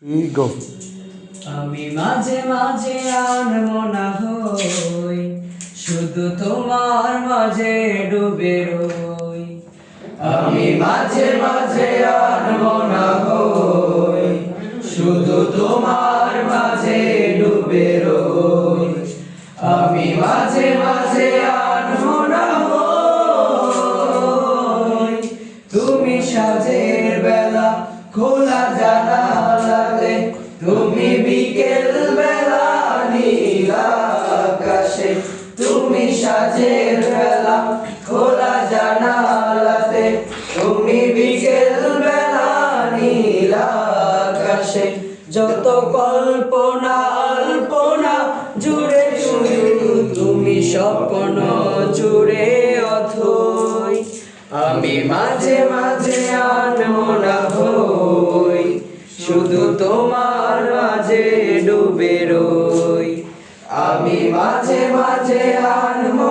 গো আমি মাঝে মাঝে আনমনা হই, শুধু তোমার মাঝে ডুবে রই। আমি মাঝে মাঝে আনমনা হই, শুধু তোমার মাঝে ডুবে রই। আমি মাঝে মাঝে আনমনা হই, তুমি সাজের বেলা খোলা জানালাতে, তুমি বিকেল বেলা নীল আকাশে। তুমি সাজের বেলা খোলা জানালাতে, তুমি বিকেল বেলা নীল আকাশে। যত কল্পনা আল্পনা জুড়ে শুধু তুমি স্বপ্ন জুড়ে অথই। আমি মাঝে মাঝে আনমনা হই, শুধু তোমার মাঝে ডুবে রই। আমি মাঝে মাঝে আনমনা